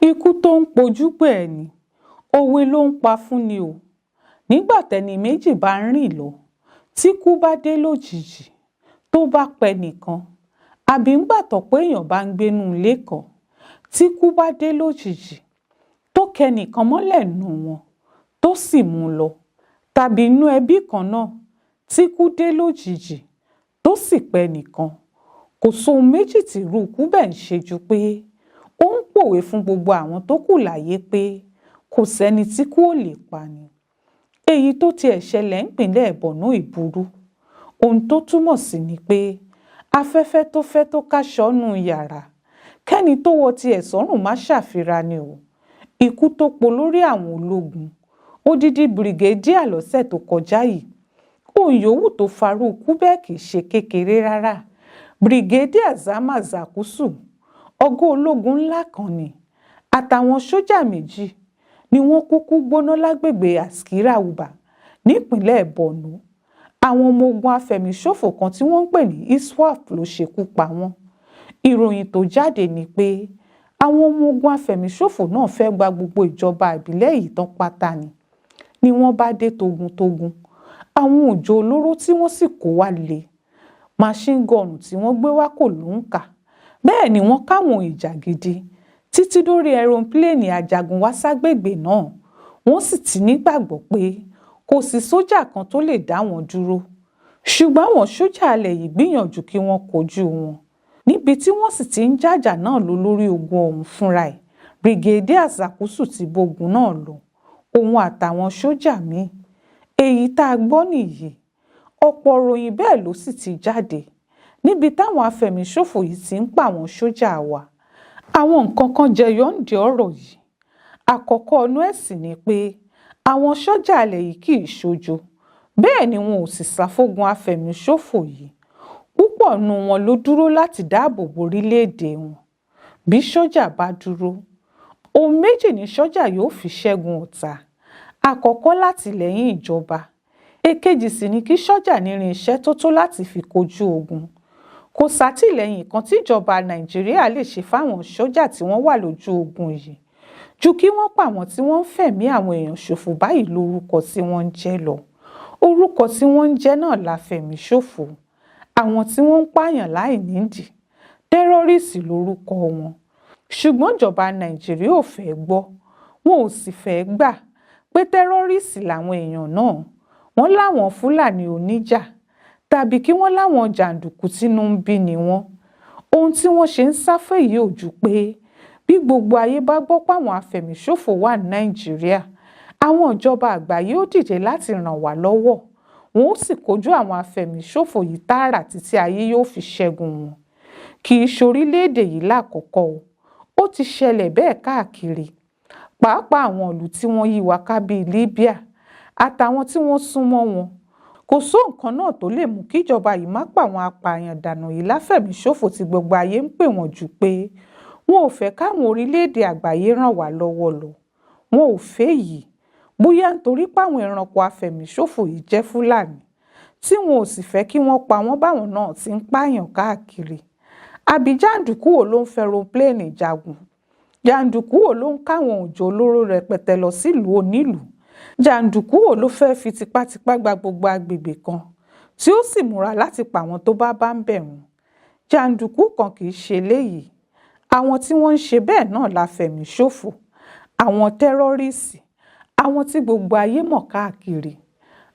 Ikú tó ń pojú pè ẹni, òwe ló ń pa fún ni o. Nígbà tẹ́ni méjì bá ń rìn lọ, tíkú bá dé lójijì, tó bá pẹ nìkan, àbí ńgbà tọ́pọ̀ èèyàn bá ń gbénú ilé kan, tíkú bá dé lójijì, tó kẹ nìkan mọ́lẹ̀ nù wọn, tó sì mú lọ, tàbí inú ẹbí kan náà, tíkú dé lójijì, tó sì pẹ nìkan, kò sóhun méjì tí irú ikú bẹ́ẹ̀ ń ṣe ju pé ó ń pòwe fún gbogbo àwọn tó kù láyé pé kò sẹ́ni tí kú ò lè pa ni. Èyí tó tiẹ̀ ṣẹlẹ̀ nípìnlẹ̀ Borno ìburú. Ohun tó túmọ̀ sí ni pé afẹ́fẹ́ tó fẹ́ tó káṣọ́ nù yàrá, kẹ́ni tó wọ tiẹ̀ sọ́rùn má ṣàfira ni o. Ikú tó po lórí àwọn ológun, odidi brigadier lọ́sẹ̀ tó kọjá yìí. Ohun yòówù tó farú ikú bẹ́ẹ̀ kì í ṣe kékeré rárá. Brigadier Zama Zakusu, ọ̀gá ológun ńlá kan ni, àtàwọn sójà méjì ni wọ́n kúkú gbóná lágbègbè Askira Uba nípìnlẹ̀ Borno. Àwọn ọmọ ogun afẹ̀míṣòfò kan tí wọ́n ń pè ní ISWAP ló ṣekú pa wọ́n. Ìròyìn tó jáde ni pé àwọn ọmọ ogun afẹ̀míṣòfò náà fẹ́ gba gbogbo ìjọba ìbílẹ̀ yìí tán pátá ni wọ́n bá dé togun-togun. Àwọn òjò olóró tí wọ́n sì kó wá le, machine gun tí wọ́n gbé wá kò lóǹkà. Bẹ́ẹ̀ ni wọ́n káwọn ìjà gidi títí dórí aeroplane ajagun wá ságbègbè náà. Wọ́n sì ti nígbàgbọ́ pé kò sí sójà kan tó lè dá wọn dúró. Ṣùgbọ́n àwọn sójà alẹ̀ yìí gbìyànjú kí wọ́n kojú wọn. Níbi tí wọ́n sì ti ń jàjà náà lọ lórí ogun ọ̀hún fúnra ẹ̀, Brigadier Zakusu ti bógun náà lọ, òun àtàwọn sójà míì. Èyí tá a gbọ́ nìyí. Ọ̀pọ̀ ròyìn bẹ́ẹ̀ ló sì ti jáde níbi táwọn afẹ̀míṣòfò yìí ti ń pa àwọn sójà wa. Àwọn nǹkan kan jẹyọ ń di ọ̀rọ̀ yìí. Àkọ́kọ́ ọnú ẹ̀ sì ni pé àwọn sójà alẹ̀ yìí kì í ṣojo, bẹ́ẹ̀ ni wọn ò sì sá fógun afẹ̀míṣòfò yìí. Púpọ̀ nù wọn ló dúró láti dáàbò bo orílẹ̀-èdè wọn. Bí sójà bá dúró, ohun méjì ni sójà yóò fi ṣẹ́gun ọ̀tá. Àkọ́kọ́ látìlẹ́yìn ìjọba, èkejì sì ni kí sójà ní irinṣẹ́ tó tó láti fi kojú ogun. Kò sátìlẹ́yìn kan tíjọba Nàìjíríà lè ṣe fáwọn sójà tí wọ́n wà lójú ogun yìí ju kí wọ́n pa àwọn tí wọ́n ń fẹ̀mí àwọn èèyàn ṣòfò báyìí lórúkọ tí wọ́n ń jẹ́ lọ. Orúkọ tí wọ́n ń jẹ́ náà láfẹ̀míṣòfò. Àwọn tí wọ́n ń pààyàn láì nídìí, tẹ́rọ́rìsì lórúkọ wọn. Ṣùgbọ́n ìjọba Nàìjíríà ò fẹ́ gbọ́, wọn ò sì fẹ́ gbà pé tẹ́rọ́rìsì làwọn èèyàn náà. Wọ́n láwọn Fúlàní oníjà tàbí kí wọ́n láwọn jàǹdùkú tínú ń bí ni wọ́n. Ohun tí wọ́n ṣe ń sáfẹ́ yìí ò ju pé bí gbogbo ayé bá gbọ́ páwọn afẹ̀míṣòfò wà ní Nàìjíríà, àwọn ìjọba àgbáyé ó dìde láti ràn wá lọ́wọ́. Wọn ó sì kojú àwọn afẹ̀míṣòfò yìí tààrà títí ayé yóò fi ṣẹ́gun wọn. Kì í ṣorílẹ̀-èdè yìí lákọ̀ọ́kọ́ o. Ó ti ṣẹlẹ̀ bẹ́ẹ̀ káàkiri. Pàápàá àwọn ìlú tí wọ́n yí wa ká bíi Libya àtàwọn tí wọ́n súnmọ́ wọn. Kò sóhun kan náà tó lè mú kí ìjọba yìí má pa àwọn apààyàn dànù yìí láfẹ̀míṣòfò tí gbogbo ayé ń pè wọ́n jù pé wọn ò fẹ́ káwọn orílẹ̀-èdè àgbáyé ràn wá lọ́wọ́ lọ. Wọn ò fẹ́ yìí, bóyá nítorí páwọn ẹranko afẹ̀míṣòfò yìí jẹ́ Fúlàní, tí wọn ò sì fẹ́ kí wọ́n pa wọ́n báwọn náà ti ń pààyàn káàkiri. Àbí jàǹdùkú wo ló ń fẹ́ aeroplane jagun? Jàǹdùkú wo ló ń káwọn òjò olóró rẹpẹtẹ lọ sílùú onílùú? Jàǹdùkú wo ló fẹ́ fi tipátipá gba gbogbo agbègbè kan tí ó sì múra láti pa àwọn tó bá ń bẹ̀ wọ́n? Jàǹdùkú kan kì í ṣe léyìí. Àwọn tí wọ́n ń ṣe bẹ́ẹ̀ náà láfẹ̀míṣòfò, àwọn tẹ́rọ́rìsì, àwọn tí gbogbo ayé mọ̀ káàkiri.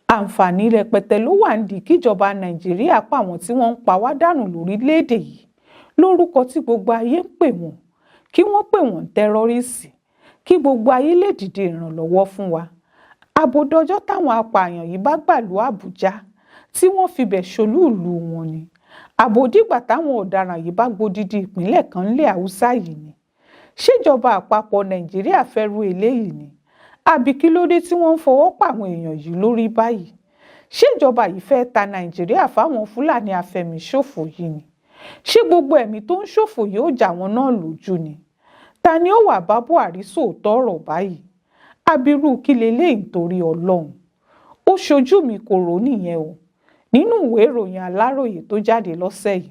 Àǹfààní rẹpẹtẹ ló wà nídìí kíjọba Nàìjíríà pa àwọn tí wọ́n ń pa wá dànù lórílẹ̀-èdè yìí lórúkọ tí gbogbo ayé ń pè wọ́n, kí wọ́n pè wọ́n tẹ́rọ́rìsì, kí gbogbo ayé lè dìde ìrànlọ́wọ́ fún wa. Àbòdọjọ́ táwọn apààyàn yìí bá gbàlú Àbújá tí wọ́n fi bẹ̀ ṣolúùlú wọn ni. Àbòdìgbà táwọn ọ̀daràn yìí bá gbodidi ìpínlẹ̀ kan nílẹ̀ Haúsá yìí ni. Ṣèjọba àpapọ̀ Nàìjíríà fẹ́ rú eléyìí ni? Àbí kí ló dé tí wọ́n ń fọwọ́ pa àwọn èèyàn yìí lórí báyìí? Ṣèjọba yìí fẹ́ ta Nàìjíríà fáwọn Fúlàní afẹ̀míṣòfò yìí ni? Ṣé gbogbo ẹ̀mí tó ń ṣòfò yóò jà wọ́n náà lójú ni? Ta ni ó wá bá Buhari sòótọ́ ọ̀rọ̀ báyìí? Abirú kí leléyìí nítorí Ọlọ́run? Ó ṣojú mi kò rò nìyẹn o. Nínú ìwé ìròyìn Aláròyé tó jáde lọ́sẹ̀ yìí.